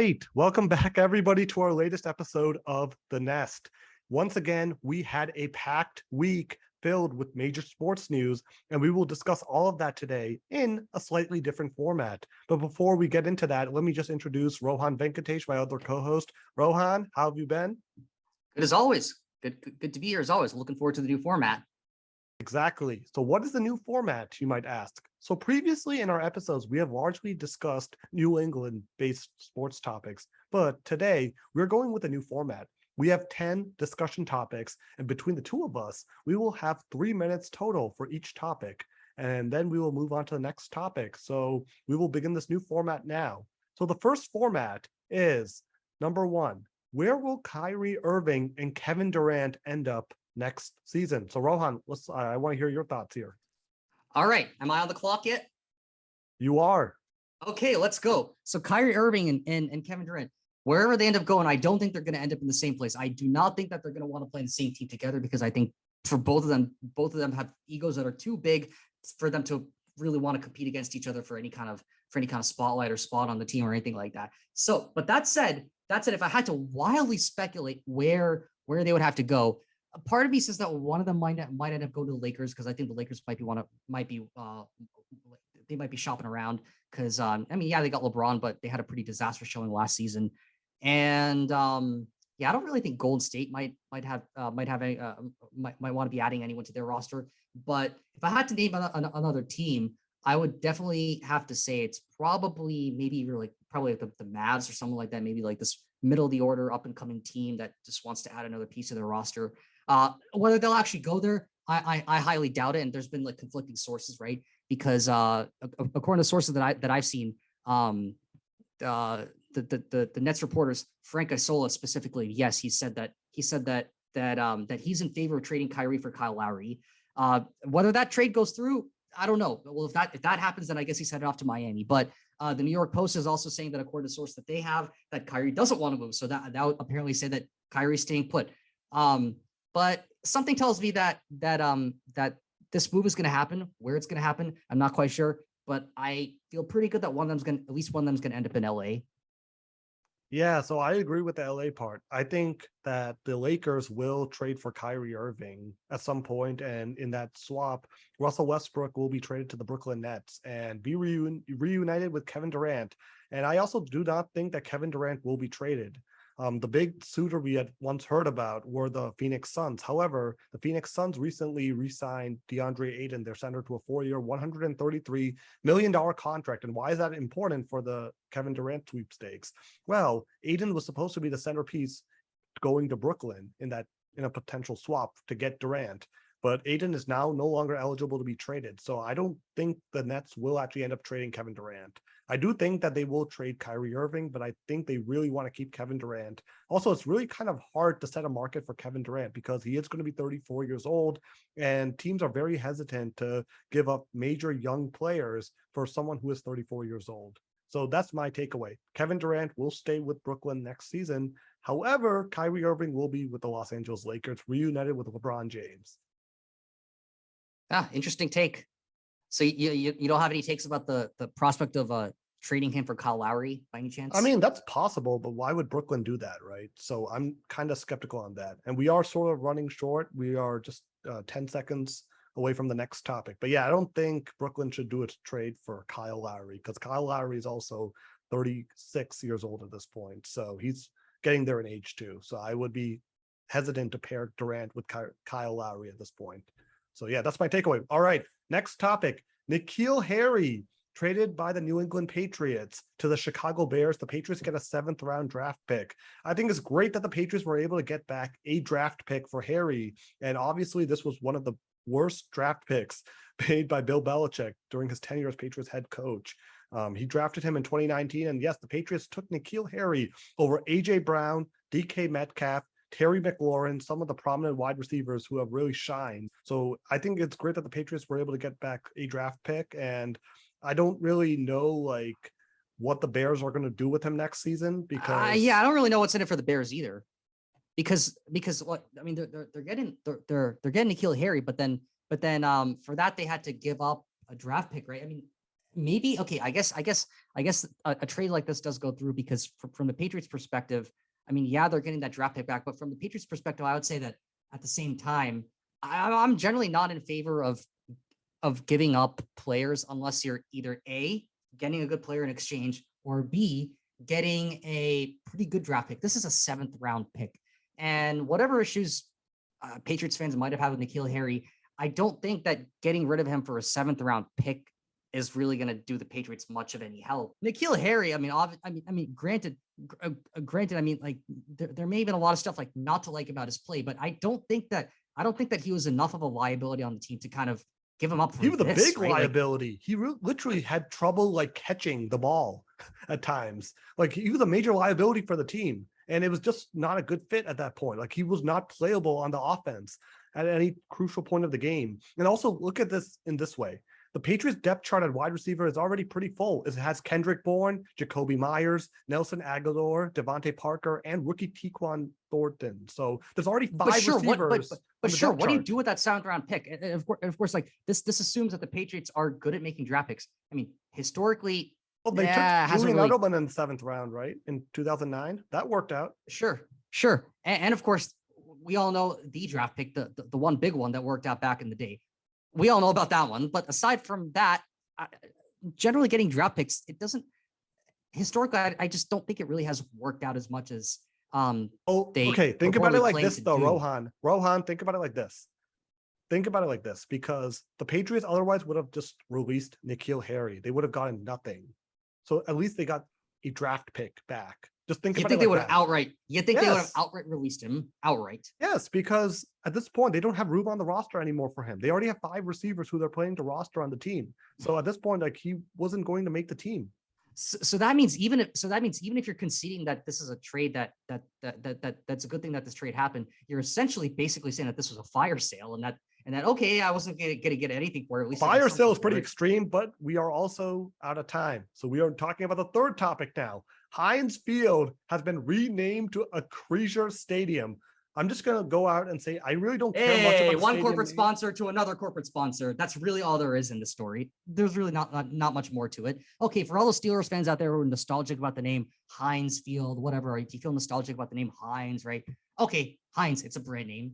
right. Welcome back, everybody, to our latest episode of The Nest. Once again, we had a packed week filled with major sports news, and we will discuss all of that today in a slightly different format. But before we get into that, let me just introduce Rohan Venkatesh, my other co-host. Rohan, how have you been? Good as always. Good to be here as always. Looking forward to the new format. Exactly. So what is the new format, you might ask? So previously in our episodes, we have largely discussed New England-based sports topics, but today we're going with a new format. We have 10 discussion topics, and between the two of us, we will have 3 minutes total for each topic, and then we will move on to the next topic. So we will begin this new format now. So the first format is, number one, where will Kyrie Irving and Kevin Durant end up next season? So Rohan, I want to hear your thoughts here. All right. Am I on the clock yet? You are. Okay, let's go. So Kyrie Irving and Kevin Durant, wherever they end up going, I don't think they're going to end up in the same place. I do not think that they're going to want to play in the same team together, because I think for both of them have egos that are too big for them to really want to compete against each other for any kind of spotlight or spot on the team or anything like that. So, but that said, if I had to wildly speculate where they would have to go, a part of me says that one of them might end up going to the Lakers, because I think the Lakers might be shopping around, because they got LeBron, but they had a pretty disastrous showing last season, and I don't really think Golden State might want to be adding anyone to their roster. But if I had to name another team, I would definitely have to say it's probably the Mavs or something like that. Maybe like this middle of the order up and coming team that just wants to add another piece to their roster. Whether they'll actually go there, I highly doubt it. And there's been like conflicting sources, right? Because according to sources that I've seen, the Nets reporters, Frank Isola specifically, yes, he said that he's in favor of trading Kyrie for Kyle Lowry. Whether that trade goes through, I don't know. Well, if that happens, then I guess he's headed off to Miami. But the New York Post is also saying that, according to source that they have, that Kyrie doesn't want to move. So that would apparently say that Kyrie's staying put. But something tells me that this move is going to happen. Where it's going to happen, I'm not quite sure. But I feel pretty good that at least one of them's going to end up in LA. Yeah, so I agree with the LA part. I think that the Lakers will trade for Kyrie Irving at some point, and in that swap, Russell Westbrook will be traded to the Brooklyn Nets and be reunited with Kevin Durant. And I also do not think that Kevin Durant will be traded. The big suitor we had once heard about were the Phoenix Suns. However, the Phoenix Suns recently re-signed DeAndre Ayton, their center, to a 4-year, $133 million contract. And why is that important for the Kevin Durant sweepstakes? Well, Ayton was supposed to be the centerpiece going to Brooklyn in a potential swap to get Durant. But Ayton is now no longer eligible to be traded. So I don't think the Nets will actually end up trading Kevin Durant. I do think that they will trade Kyrie Irving, but I think they really want to keep Kevin Durant. Also, it's really kind of hard to set a market for Kevin Durant because he is going to be 34 years old, and teams are very hesitant to give up major young players for someone who is 34 years old. So that's my takeaway. Kevin Durant will stay with Brooklyn next season. However, Kyrie Irving will be with the Los Angeles Lakers, reunited with LeBron James. Interesting take. So you don't have any takes about the prospect of trading him for Kyle Lowry by any chance? I mean, that's possible, but why would Brooklyn do that, right? So I'm kind of skeptical on that. And we are sort of running short. We are just 10 seconds away from the next topic. But yeah, I don't think Brooklyn should do a trade for Kyle Lowry, because Kyle Lowry is also 36 years old at this point. So he's getting there in age too. So I would be hesitant to pair Durant with Kyle Lowry at this point. So yeah, that's my takeaway. All right, next topic. N'Keal Harry traded by the New England Patriots to the Chicago Bears. The Patriots get a 7th round draft pick. I think it's great that the Patriots were able to get back a draft pick for Harry. And obviously this was one of the worst draft picks made by Bill Belichick during his tenure as Patriots head coach. He drafted him in 2019. And yes, the Patriots took N'Keal Harry over A.J. Brown, DK Metcalf, Terry McLaurin, some of the prominent wide receivers who have really shined. So I think it's great that the Patriots were able to get back a draft pick. And I don't really know what the Bears are going to do with him next season, because I don't really know what's in it for the Bears either. Because what I mean, they're getting N'Keal Harry, but then for that they had to give up a draft pick, right? I mean, maybe okay. I guess a trade like this does go through because from the Patriots' perspective, I mean, yeah, they're getting that draft pick back, but from the Patriots' perspective, I would say that at the same time, I'm generally not in favor of giving up players unless you're either A, getting a good player in exchange, or B, getting a pretty good draft pick. This is a 7th round pick. And whatever issues Patriots fans might have had with N'Keal Harry, I don't think that getting rid of him for a 7th round pick is really going to do the Patriots much of any help. N'Keal Harry, I mean, granted, I mean, like there may have been a lot of stuff like not to like about his play, but I don't think that he was enough of a liability on the team to kind of give him up for He was a this, big right? Like, liability. He literally had trouble like catching the ball at times. Like he was a major liability for the team, and it was just not a good fit at that point. Like he was not playable on the offense at any crucial point of the game. And also look at this in this way. The Patriots depth chart at wide receiver is already pretty full. It has Kendrick Bourne, Jacoby Myers, Nelson Aguilar, Devontae Parker, and rookie Tyquan Thornton. So there's already 5 receivers. But sure, what do you do with that 7th round pick? And of course, like this assumes that the Patriots are good at making draft picks. I mean, historically, Well, they took Julian Edelman in the 7th round, right? In 2009. That worked out. Sure. And of course, we all know the draft pick, the one big one that worked out back in the day. We all know about that one. But aside from that, generally getting draft picks, it doesn't historically, I just don't think it really has worked out as much as think about it like this though, Rohan, think about it like this. Because the Patriots otherwise would have just released N'Keal Harry. They would have gotten nothing. So at least they got a draft pick back. Just think about it. They would have outright. You think they would have outright released him outright? Yes, because at this point they don't have room on the roster anymore for him. They already have 5 receivers who they're planning to roster on the team. So at this point, like he wasn't going to make the team. So that means even if you're conceding that this is a trade that's a good thing that this trade happened, you're essentially basically saying that this was a fire sale and that okay, I wasn't going to get anything for it. At least fire sale is pretty extreme, but we are also out of time. So we are talking about the 3rd topic now. Heinz Field has been renamed to Acrisure Stadium. I'm just going to go out and say I really don't care much about one corporate sponsor to another corporate sponsor. That's really all there is in the story. There's really not much more to it. Okay, for all the Steelers fans out there who are nostalgic about the name Heinz Field, whatever, right? If you feel nostalgic about the name Heinz, right? Okay, Heinz, it's a brand name.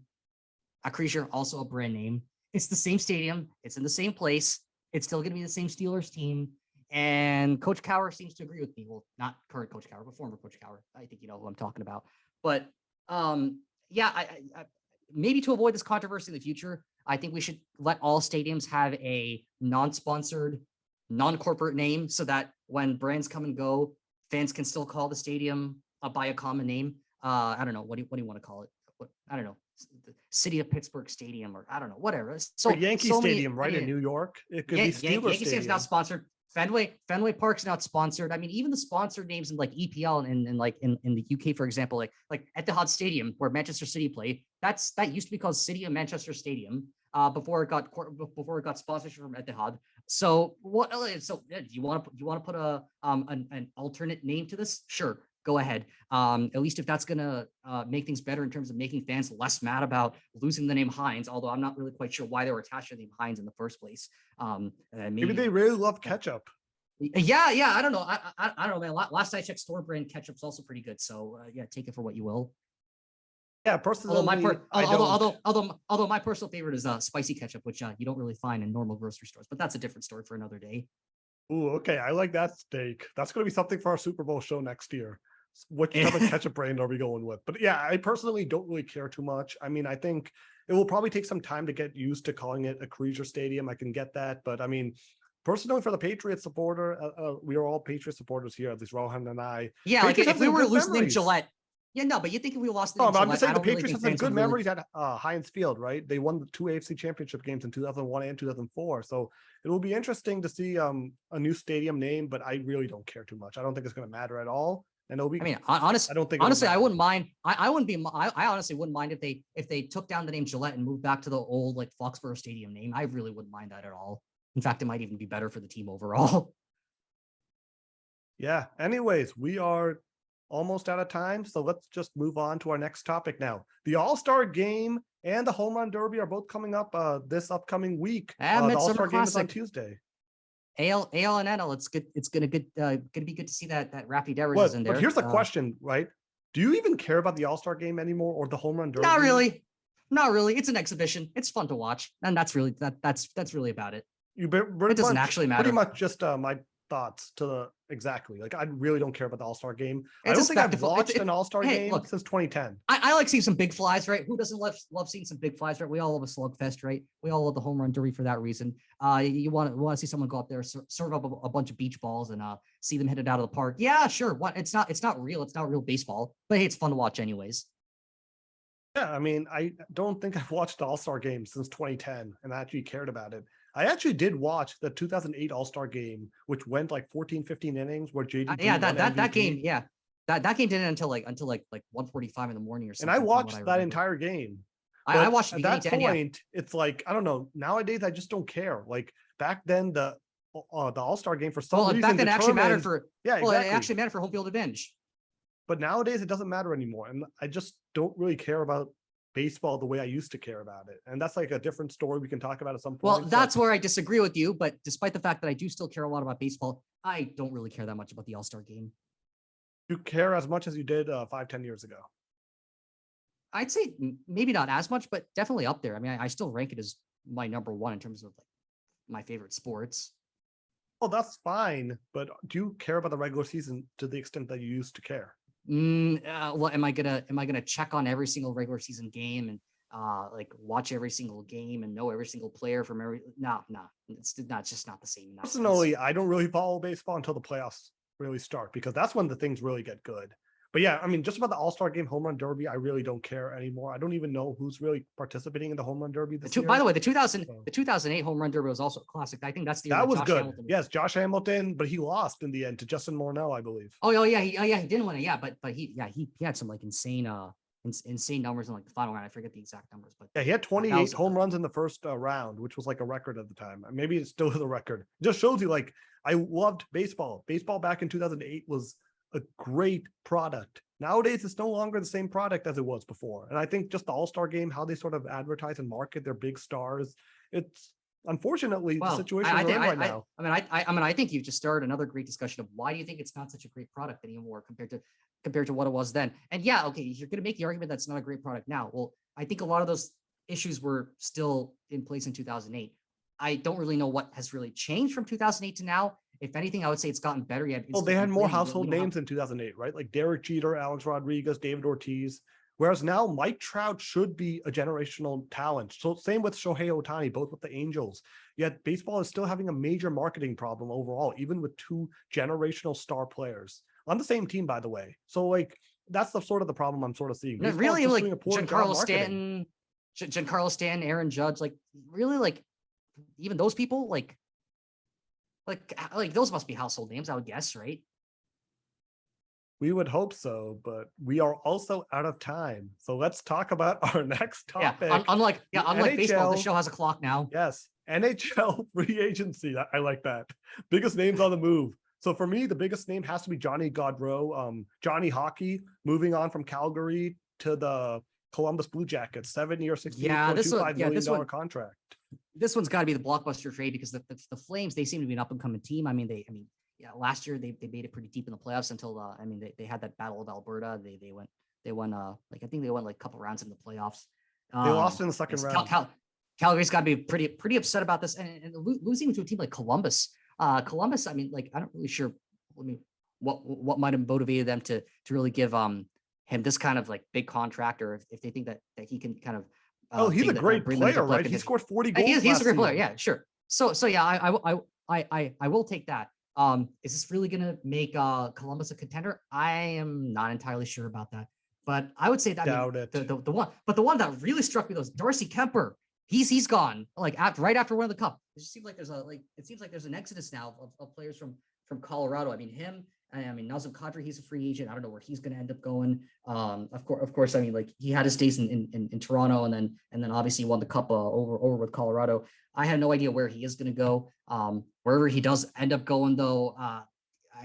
Acrisure, also a brand name. It's the same stadium. It's in the same place. It's still going to be the same Steelers team. And Coach Cowher seems to agree with me. Well, not current Coach Cowher, but former Coach Cowher. I think you know who I'm talking about. But yeah, I maybe to avoid this controversy in the future, I think we should let all stadiums have a non-sponsored, non-corporate name so that when brands come and go, fans can still call the stadium by a common name. I don't know. What do you want to call it? I don't know. The City of Pittsburgh Stadium, or I don't know, whatever. So Yankee Stadium, right, in New York. It could be Steelers Yankee Stadium's not sponsored. Fenway Park's not sponsored. I mean, even the sponsored names in like EPL and like in the UK, for example, like Etihad Stadium, where Manchester City play, that used to be called City of Manchester Stadium before it got sponsorship from Etihad. So what? So do you want to put an alternate name to this? Sure. Go ahead. At least if that's going to make things better in terms of making fans less mad about losing the name Heinz, although I'm not really quite sure why they were attached to the name Heinz in the first place. Maybe they really love ketchup. Yeah. I don't know. I don't know, man. Last I checked, store brand ketchup's also pretty good. So yeah, take it for what you will. Yeah, personally, although my personal favorite is spicy ketchup, which you don't really find in normal grocery stores, but that's a different story for another day. Ooh, okay. I like that steak. That's going to be something for our Super Bowl show next year. What type of ketchup brand are we going with? But yeah, I personally don't really care too much. I mean, I think it will probably take some time to get used to calling it Acrisure Stadium. I can get that. But I mean, personally, for the Patriots supporter, we are all Patriots supporters here, at least Rohan and I. Yeah, Patriots like if we were to lose the name Gillette. Yeah, no, but you think if we lost the name Gillette, I'm just saying the really Patriots have some good memories at Heinz Field, right? They won the 2 AFC championship games in 2001 and 2004. So it will be interesting to see a new stadium name, but I really don't care too much. I don't think it's going to matter at all. And it'll be. I mean, honestly, I wouldn't mind. I honestly wouldn't mind if they took down the name Gillette and moved back to the old like Foxborough Stadium name. I really wouldn't mind that at all. In fact, it might even be better for the team overall. Yeah. Anyways, we are almost out of time, so let's just move on to our next topic now. The All-Star Game and the Home Run Derby are both coming up this upcoming week. The All-Star Game is on Tuesday. AL and NL, it's good. It's gonna be good to see that Rafi Devers But, is in there. but here's the question, right? Do you even care about the All-Star game anymore or the home run derby? Not really. Not really. It's an exhibition. It's fun to watch, and that's really that's really about it. It doesn't actually matter. Pretty much just my thoughts to exactly. Like I really don't care about the All-Star game. I It's a don't think I've spectacle. watched an All-Star Hey, game look, since 2010. I like seeing some big flies, right? Who doesn't love seeing some big flies, right? We all love a slugfest, right? We all love the home run derby for that reason. You want to see someone go up there, serve up a bunch of beach balls, and see them hit it out of the park. Yeah, sure. What? It's not real. It's not real baseball, but hey, it's fun to watch anyways. Yeah, I mean, I don't think I've watched the All-Star game since 2010 and actually cared about it. I actually did watch the 2008 All-Star game, which went like 14, 15 innings where JD. Yeah, that game, yeah. That game didn't until like 1:45 in the morning or something. And I watched that entire game. I watched at that point. It's like I don't know. Nowadays, I just don't care. Like back then, the All-Star game for some reason back then actually mattered for exactly. It actually mattered for home field advantage. But nowadays, it doesn't matter anymore, and I just don't really care about baseball the way I used to care about it. And that's like a different story we can talk about at some point. Well, that's where I disagree with you. But despite the fact that I do still care a lot about baseball, I don't really care that much about the All-Star game. You care as much as you did 5-10 years ago? I'd say maybe not as much, but definitely up there. I mean, I still rank it as my number one in terms of like my favorite sports. Well, that's fine. But do you care about the regular season to the extent that you used to care? Well, am I gonna check on every single regular season game and like watch every single game and know every single player from every? No, it's just not the same. Personally, I don't really follow baseball until the playoffs really start because that's when the things really get good. But yeah, I mean, just about the All-Star game, home run derby, I really don't care anymore. I don't even know who's really participating in the home run derby this year. By the way, the 2008 home run derby was also a classic. I think that's the that was Josh good. Hamilton. Yes, Josh Hamilton, but he lost in the end to Justin Morneau, I believe. Oh yeah, he didn't win it. Yeah, but he had some like insane numbers in like the final round. I forget the exact numbers, but yeah, he had 28 home runs in the first round, which was like a record at the time. Maybe it's still the record. It just shows you like I loved baseball. Baseball back in 2008 was a great product. Nowadays, it's no longer the same product as it was before. And I think just the All-Star game, how they sort of advertise and market their big stars, it's unfortunately the situation we're in right now. I think you've just started another great discussion of why do you think it's not such a great product anymore compared to what it was then. And yeah, okay, you're going to make the argument that's not a great product now. Well, I think a lot of those issues were still in place in 2008. I don't really know what has really changed from 2008 to now. If anything, I would say it's gotten better. Well, they had more household names in 2008, right? Like Derek Jeter, Alex Rodriguez, David Ortiz. Whereas now Mike Trout should be a generational talent. So same with Shohei Ohtani, both with the Angels. Yet baseball is still having a major marketing problem overall, even with two generational star players on the same team, by the way. So like that's the sort of the problem I'm sort of seeing. Baseball really, like Giancarlo Stanton, Aaron Judge, like really, like even those people, like those must be household names, I would guess, right? We would hope so, but we are also out of time. So let's talk about our next topic. Yeah, unlike baseball, this show has a clock now. Yes, NHL Free Agency. I like that. Biggest names on the move. So for me, the biggest name has to be Johnny Gaudreau. Johnny Hockey moving on from Calgary to the Columbus Blue Jackets, 7-year, $16.25 million contract. This one's got to be the blockbuster trade because the Flames, they seem to be an up and coming team. Last year they made it pretty deep in the playoffs until they had that Battle of Alberta. They won I think they won like a couple rounds in the playoffs. They lost in the second round. Calgary's got to be pretty upset about this and losing to a team like Columbus. Columbus, I'm not really sure. What might have motivated them to really give him this kind of like big contract, or if they think that he can kind of. He's a great player, right? He scored 40 goals. He's a great player. Yeah, sure. So yeah, I will take that. Is this really going to make Columbus a contender? I am not entirely sure about that, but I would say that the one that really struck me was Darcy Kemper. He's gone right after winning the cup. It just seems like there's an exodus now of players from Colorado. Nazem Kadri, he's a free agent. I don't know where he's going to end up going. Of course. He had his days in Toronto, and then obviously won the cup over with Colorado. I have no idea where he is going to go. Wherever he does end up going, though, I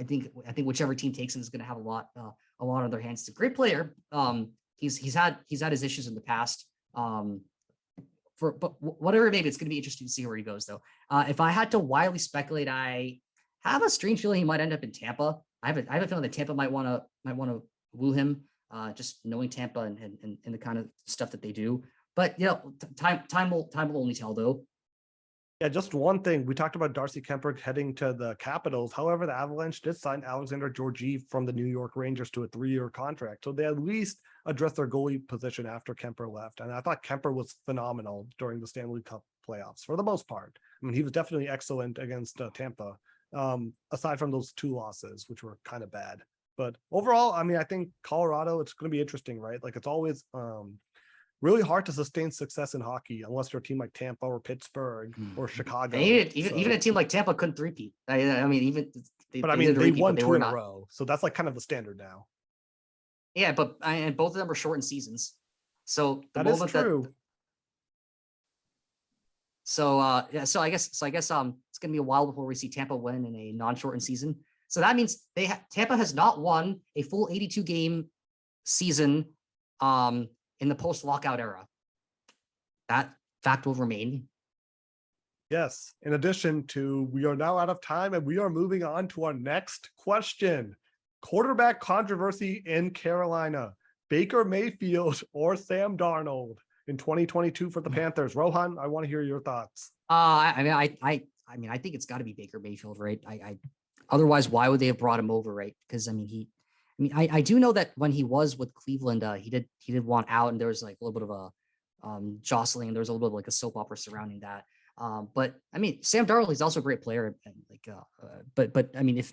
think whichever team takes him is going to have a lot on their hands. He's a great player. He's had his issues in the past. whatever, maybe it's going to be interesting to see where he goes though. If I had to wildly speculate, I have a strange feeling he might end up in Tampa. I have a feeling that Tampa might want to woo him, just knowing Tampa and the kind of stuff that they do. But time will only tell though. Yeah, just one thing. We talked about Darcy Kemper heading to the Capitals. However, the Avalanche did sign Alexander Georgiev from the New York Rangers to a 3-year contract. So they at least addressed their goalie position after Kemper left. And I thought Kemper was phenomenal during the Stanley Cup playoffs for the most part. I mean, he was definitely excellent against Tampa, aside from those 2 losses, which were kind of bad. But overall, I mean, I think Colorado, it's going to be interesting, right? Like it's always really hard to sustain success in hockey unless you're a team like Tampa or Pittsburgh or Chicago. Even a team like Tampa couldn't three-peat. I mean, they won 2 in a row, so that's like kind of the standard now. Yeah, but and both of them are shortened seasons, so that is true. So I guess it's gonna be a while before we see Tampa win in a non-shortened season. So that means Tampa has not won a full 82 game season in the post-lockout era. That fact will remain. Yes. In addition to, we are now out of time and we are moving on to our next question. Quarterback controversy in Carolina. Baker Mayfield or Sam Darnold in 2022 for the Panthers. Rohan, I want to hear your thoughts. I think it's got to be Baker Mayfield, right? Otherwise, why would they have brought him over, right? Because I do know that when he was with Cleveland, he did want out, and there was like a little bit of a jostling, and there was a little bit of like a soap opera surrounding that. But I mean, Sam Darnold, he's also a great player, and but I mean, if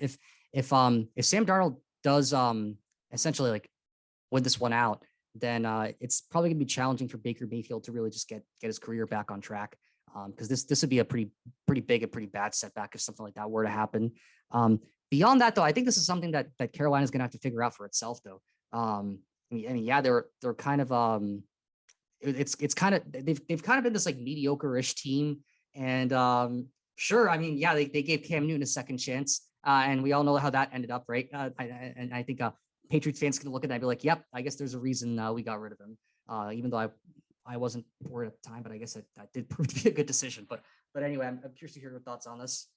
Sam Darnold does essentially like win this one out, then it's probably gonna be challenging for Baker Mayfield to really just get his career back on track. Because this would be a pretty big and pretty bad setback if something like that were to happen. Beyond that, though, I think this is something that Carolina is going to have to figure out for itself, though. They're kind of it's kind of they've kind of been this like mediocre-ish team, and sure, I mean, yeah, they gave Cam Newton a second chance, and we all know how that ended up, right? I think Patriots fans can look at that and be like, yep, I guess there's a reason we got rid of him, even though I wasn't for it at the time, but I guess that did prove to be a good decision. But anyway, I'm curious to hear your thoughts on this.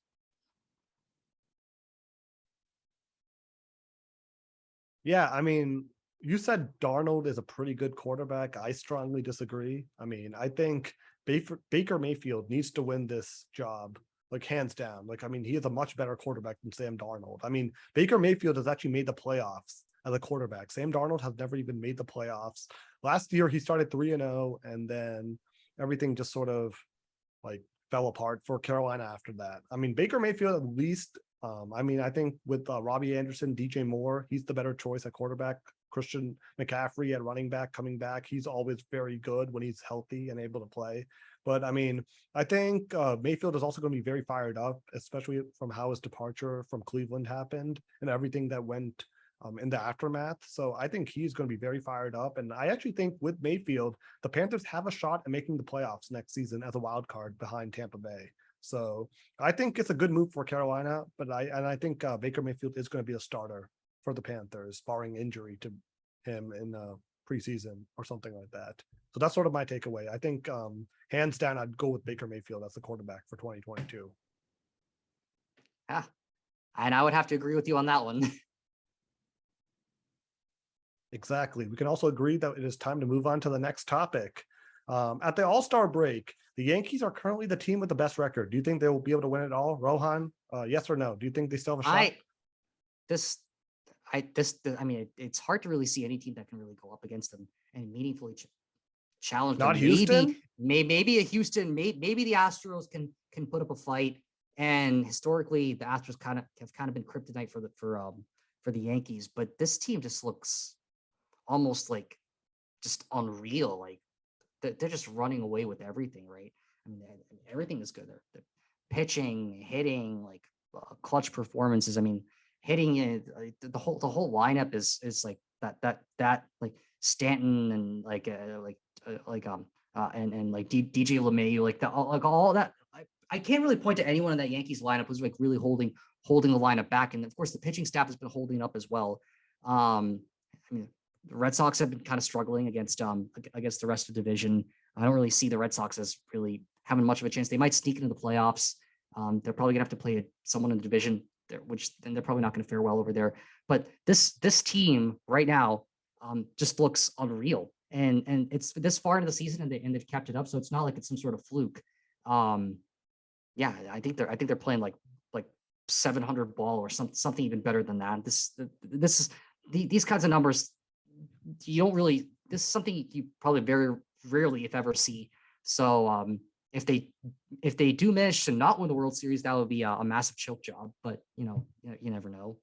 Yeah, I mean, you said Darnold is a pretty good quarterback. I strongly disagree. I mean, I think Baker Mayfield needs to win this job, like hands down. Like, I mean, he is a much better quarterback than Sam Darnold. I mean, Baker Mayfield has actually made the playoffs as a quarterback. Sam Darnold has never even made the playoffs. Last year, he started 3-0, and then everything just sort of like fell apart for Carolina after that. I mean, Baker Mayfield at least. I think with Robbie Anderson, DJ Moore, he's the better choice at quarterback. Christian McCaffrey at running back coming back. He's always very good when he's healthy and able to play. But I mean, I think Mayfield is also going to be very fired up, especially from how his departure from Cleveland happened and everything that went in the aftermath. So I think he's going to be very fired up. And I actually think with Mayfield, the Panthers have a shot at making the playoffs next season as a wild card behind Tampa Bay. So I think it's a good move for Carolina, but I think Baker Mayfield is going to be a starter for the Panthers, barring injury to him in preseason or something like that. So that's sort of my takeaway. I think hands down, I'd go with Baker Mayfield as the quarterback for 2022. Yeah, and I would have to agree with you on that one. Exactly. We can also agree that it is time to move on to the next topic. At the All-Star break, the Yankees are currently the team with the best record. Do you think they will be able to win it all, Rohan? Yes or no? Do you think they still have a shot? I mean, it's hard to really see any team that can really go up against them and meaningfully challenge them. Not Houston? Maybe a Houston, maybe the Astros can put up a fight. And historically, the Astros have been kryptonite for the Yankees. But this team just looks almost like just unreal. Like they're just running away with everything, right? I mean, everything is good. They're pitching, hitting, like clutch performances. I mean, hitting the whole lineup is like that like Stanton and and like DJ LeMahieu, like all that. I can't really point to anyone in that Yankees lineup who's like really holding the lineup back. And of course, the pitching staff has been holding up as well. I mean, the Red Sox have been kind of struggling against the rest of the division. I don't really see the Red Sox as really having much of a chance. They might sneak into the playoffs. They're probably gonna have to play someone in the division, which then they're probably not going to fare well over there. But this team right now just looks unreal, and it's this far into the season, and they've kept it up. So it's not like it's some sort of fluke. Yeah, I think they're playing like 700 ball or something even better than that. These kinds of numbers, you don't really. This is something you probably very rarely, if ever, see. So if they do manage to not win the World Series, that would be a massive choke job. But you never know.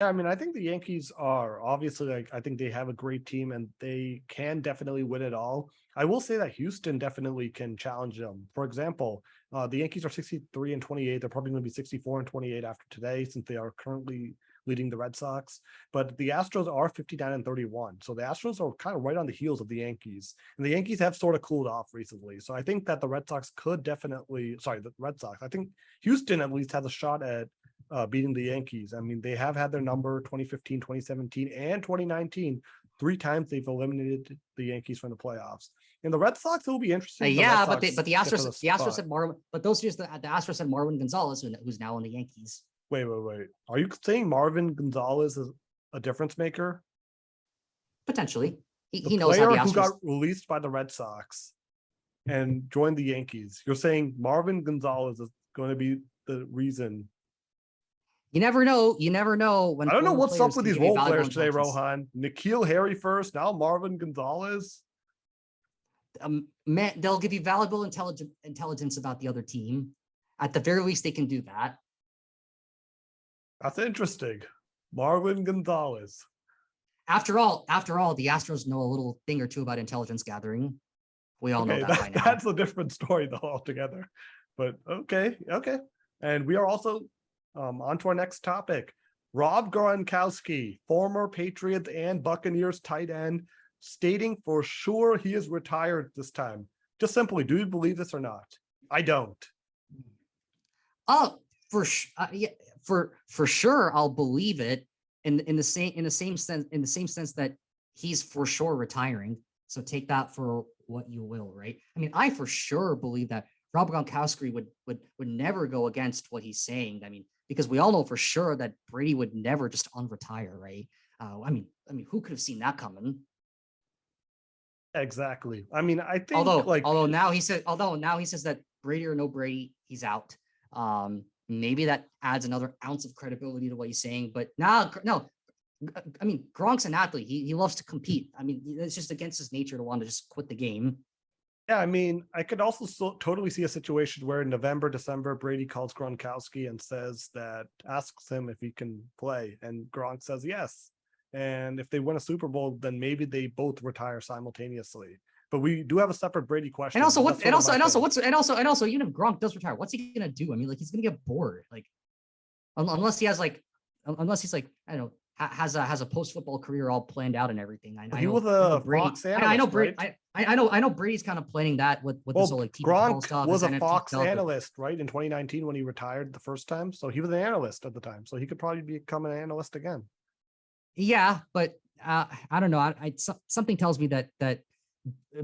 Yeah, I mean, I think the Yankees are obviously like, I think they have a great team and they can definitely win it all. I will say that Houston definitely can challenge them. For example, the Yankees are 63-28. They're probably going to be 64-28 after today, since they are currently leading the Red Sox. But the Astros are 59-31. So the Astros are kind of right on the heels of the Yankees. And the Yankees have sort of cooled off recently. So I think that the Red Sox I think Houston at least has a shot at beating the Yankees. I mean, they have had their number 2015, 2017, and 2019. 3 times they've eliminated the Yankees from the playoffs. And the Red Sox, it will be interesting. Yeah, but the Astros had Marwin, but those years the Astros had Marwin Gonzalez, who's now on the Yankees. Wait. Are you saying Marvin Gonzalez is a difference maker? Potentially. The he knows player how the Astros... who got released by the Red Sox and joined the Yankees. You're saying Marvin Gonzalez is going to be the reason. You never know. You never know when. I don't know what's up with these role players today, intelligence. Rohan. Nikhil Harry first, now Marvin Gonzalez. They'll give you valuable intelligence about the other team. At the very least, they can do that. That's interesting. Marvin Gonzalez. After all, the Astros know a little thing or two about intelligence gathering. We all know that by now. That's a different story, though, altogether. But okay. And we are also on to our next topic. Rob Gronkowski, former Patriots and Buccaneers tight end, stating for sure he is retired this time. Just simply, do you believe this or not? I don't. Oh, for sure, I'll believe it. In the same sense that he's for sure retiring. So take that for what you will, right? I mean, I for sure believe that Rob Gronkowski would never go against what he's saying. I mean, because we all know for sure that Brady would never just unretire, right? I mean, who could have seen that coming? Exactly. I mean, I think although now he says that Brady or no Brady, he's out. Maybe that adds another ounce of credibility to what he's saying. But no. I mean, Gronk's an athlete. He loves to compete. I mean, it's just against his nature to want to just quit the game. Yeah, I mean, I could also totally see a situation where in November, December, Brady calls Gronkowski and asks him if he can play. And Gronk says yes. And if they win a Super Bowl, then maybe they both retire simultaneously. But we do have a separate Brady question. And also, even if Gronk does retire, what's he gonna do? I mean, like, he's gonna get bored. Like, unless he's like, I don't know, has a post football career all planned out and everything. He was a Fox analyst. I know Brady. Right? I know Brady's kind of planning that with this whole like TV Gronk stuff. Was a Fox analyst, right, in 2019 when he retired the first time. So he was an analyst at the time. So he could probably become an analyst again. Yeah, but I don't know. Something tells me that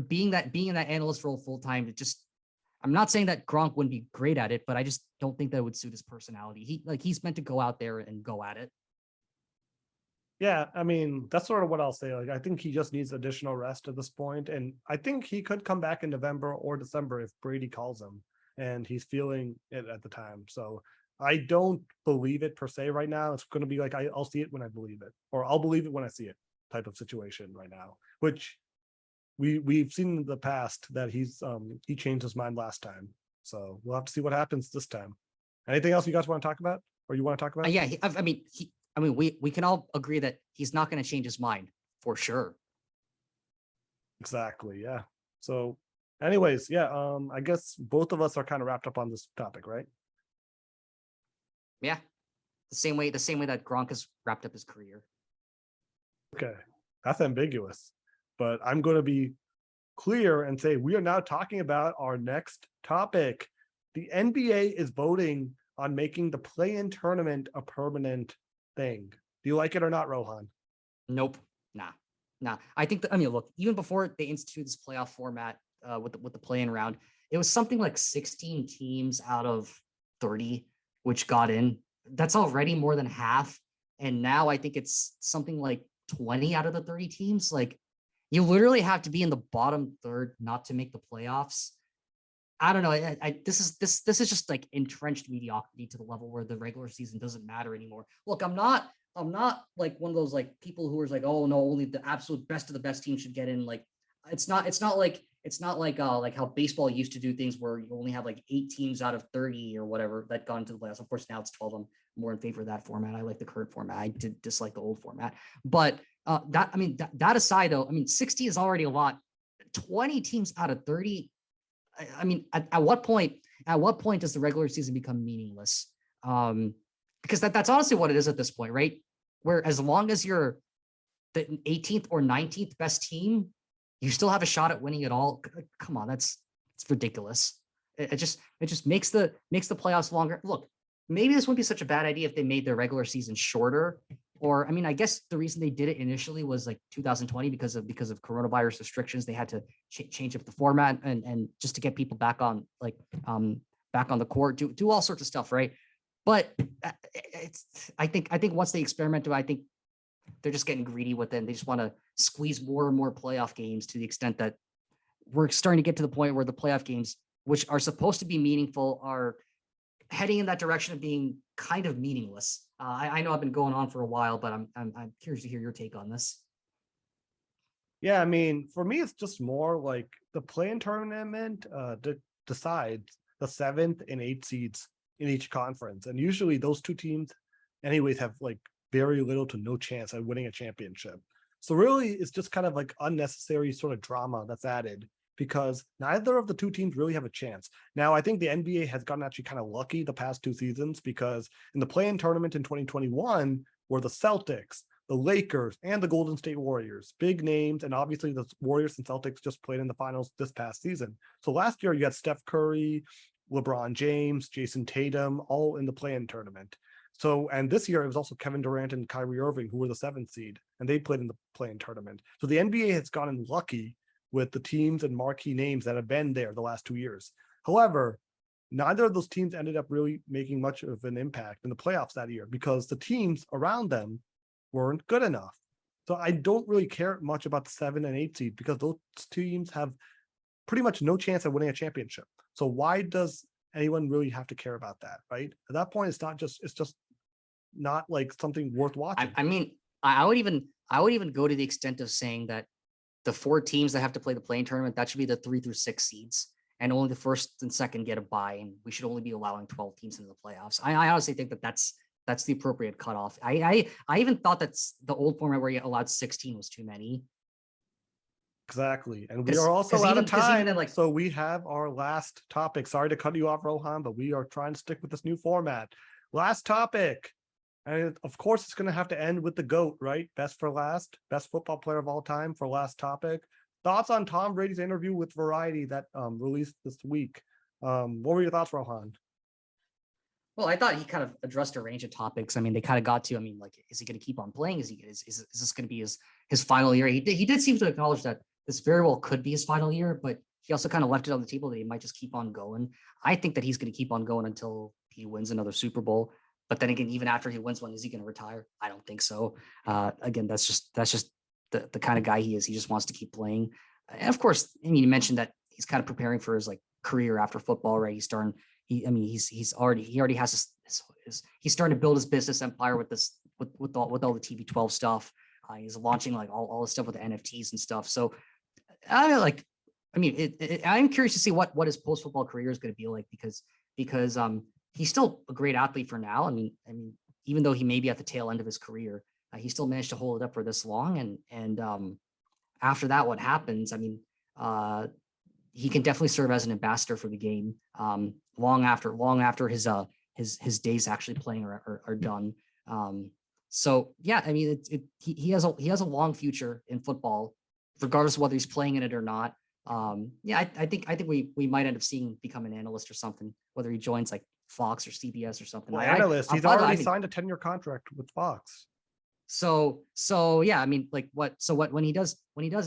being in that analyst role full time, I'm not saying that Gronk wouldn't be great at it, but I just don't think that would suit his personality. He's meant to go out there and go at it. Yeah, I mean, that's sort of what I'll say. Like, I think he just needs additional rest at this point, and I think he could come back in November or December if Brady calls him and he's feeling it at the time. So I don't believe it per se right now. It's going to be like I'll see it when I believe it, or I'll believe it when I see it type of situation right now, which we've seen in the past that he changed his mind last time. So we'll have to see what happens this time. Anything else you guys want to talk about, or you want to talk about? Yeah, I mean, we can all agree that he's not going to change his mind for sure. Exactly. Yeah. So anyways, yeah, I guess both of us are kind of wrapped up on this topic, right? Yeah. The same way that Gronk has wrapped up his career. Okay. That's ambiguous, but I'm going to be clear and say we are now talking about our next topic. The NBA is voting on making the play-in tournament a permanent thing. Do you like it or not, Rohan? Nope. Nah. Nah, I think that, I mean, look, even before they instituted this playoff format with the play-in round, it was something like 16 teams out of 30 which got in. That's already more than half. And now I think it's something like 20 out of the 30 teams. Like, you literally have to be in the bottom third not to make the playoffs. I don't know. This is just like entrenched mediocrity to the level where the regular season doesn't matter anymore. Look, I'm not like one of those like people who are like, oh no, only the absolute best of the best teams should get in. Like, it's not like how baseball used to do things where you only have like 8 teams out of 30 or whatever that got into the playoffs. Of course, now it's 12. I'm more in favor of that format. I like the current format. I did dislike the old format, but that aside though, I mean, 60 is already a lot. 20 teams out of 30. I mean, at what point does the regular season become meaningless? Because that's honestly what it is at this point, right? Where as long as you're the 18th or 19th best team, you still have a shot at winning it all. Come on, it's ridiculous. It just makes the playoffs longer. Look, maybe this wouldn't be such a bad idea if they made their regular season shorter. Or, I mean, I guess the reason they did it initially was like 2020 because of coronavirus restrictions. They had to change up the format and just to get people back on back on the court, do all sorts of stuff, right? But I think once they experimented, I think they're just getting greedy with it. And they just want to squeeze more and more playoff games to the extent that we're starting to get to the point where the playoff games, which are supposed to be meaningful, are heading in that direction of being kind of meaningless. I know I've been going on for a while, but I'm curious to hear your take on this. Yeah, I mean, for me, it's just more like the play-in tournament decides the 7th and 8th seeds in each conference, and usually those two teams, anyways, have like very little to no chance at winning a championship. So really, it's just kind of like unnecessary sort of drama that's added because neither of the two teams really have a chance. Now, I think the NBA has gotten actually kind of lucky the past 2 seasons because in the play-in tournament in 2021 were the Celtics, the Lakers, and the Golden State Warriors, big names. And obviously the Warriors and Celtics just played in the finals this past season. So last year you had Steph Curry, LeBron James, Jason Tatum, all in the play-in tournament. So, and this year it was also Kevin Durant and Kyrie Irving, who were the 7th seed, and they played in the play-in tournament. So the NBA has gotten lucky with the teams and marquee names that have been there the last 2 years. However, neither of those teams ended up really making much of an impact in the playoffs that year because the teams around them weren't good enough. So I don't really care much about the 7 and 8 seed because those teams have pretty much no chance at winning a championship. So why does anyone really have to care about that, right? At that point, it's just not like something worth watching. I mean, I would even go to the extent of saying that the 4 teams that have to play the play-in tournament, that should be the 3 through 6 seeds, and only the first and second get a bye, and we should only be allowing 12 teams into the playoffs. I honestly think that's the appropriate cutoff. I even thought that's the old format where you allowed 16 was too many. Exactly. And we are also out of time. Then, like, so we have our last topic. Sorry to cut you off, Rohan, but we are trying to stick with this new format. Last topic. And of course, it's going to have to end with the GOAT, right? Best for last, best football player of all time for last topic. Thoughts on Tom Brady's interview with Variety that released this week. What were your thoughts, Rohan? Well, I thought he kind of addressed a range of topics. I mean, they kind of got to, I mean, like, is he going to keep on playing? Is this going to be his final year? He did seem to acknowledge that this very well could be his final year, but he also kind of left it on the table that he might just keep on going. I think that he's going to keep on going until he wins another Super Bowl. But then again, even after he wins one, is he going to retire? I don't think so. Again, that's just the kind of guy he is. He just wants to keep playing. And of course, I mean, you mentioned that he's kind of preparing for his like career after football, right? He's starting. He already has he's starting to build his business empire with this with all the TB12 stuff. He's launching like all the stuff with the NFTs and stuff. So I'm curious to see what his post football career is going to be like because he's still a great athlete for now. I mean, even though he may be at the tail end of his career, he still managed to hold it up for this long. And after that, what happens? I mean, he can definitely serve as an ambassador for the game long after his days actually playing are done. So yeah, I mean, he has a long future in football, regardless of whether he's playing in it or not. I think we might end up seeing him become an analyst or something, whether he joins like Fox or CBS or something. Well, analyst. He's already signed a 10-year contract with Fox. So yeah, I mean, like what when he does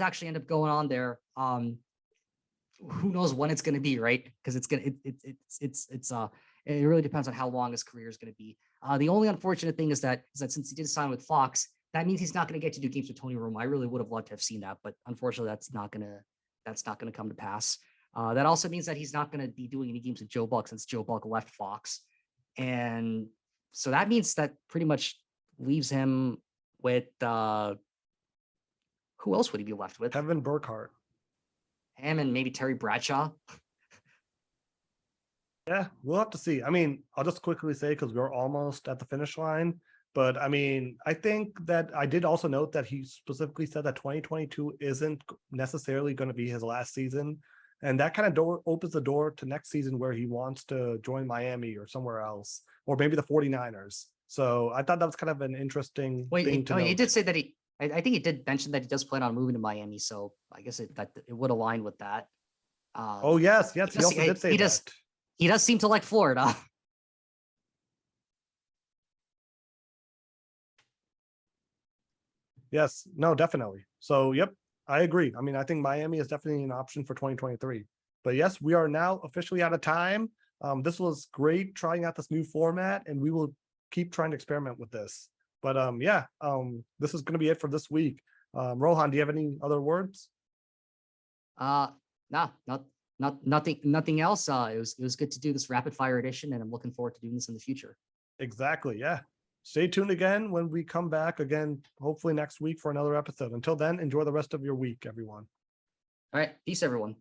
actually end up going on there, who knows when it's going to be, right? Because it really depends on how long his career is going to be. The only unfortunate thing is that since he did sign with Fox, that means he's not going to get to do games with Tony Romo. I really would have loved to have seen that, but unfortunately, that's not gonna come to pass. That also means that he's not going to be doing any games with Joe Buck since Joe Buck left Fox, and so that means that pretty much leaves him with who else would he be left with? Kevin Burkhardt. Him and maybe Terry Bradshaw. Yeah, we'll have to see. I mean, I'll just quickly say because we're almost at the finish line. But I mean, I think that I did also note that he specifically said that 2022 isn't necessarily going to be his last season. And that kind of opens the door to next season where he wants to join Miami or somewhere else, or maybe the 49ers. So I thought that was kind of an interesting thing to note. He did say that I think he did mention that he does plan on moving to Miami. So I guess it would align with that. Oh, yes. He also did say that. He does seem to like Florida. Yes, no, definitely. So, yep, I agree. I mean, I think Miami is definitely an option for 2023. But yes, we are now officially out of time. This was great trying out this new format, and we will keep trying to experiment with this. But this is going to be it for this week. Rohan, do you have any other words? Nothing else. It was good to do this rapid fire edition, and I'm looking forward to doing this in the future. Exactly. Yeah. Stay tuned again when we come back again, hopefully next week for another episode. Until then, enjoy the rest of your week, everyone. All right. Peace, everyone.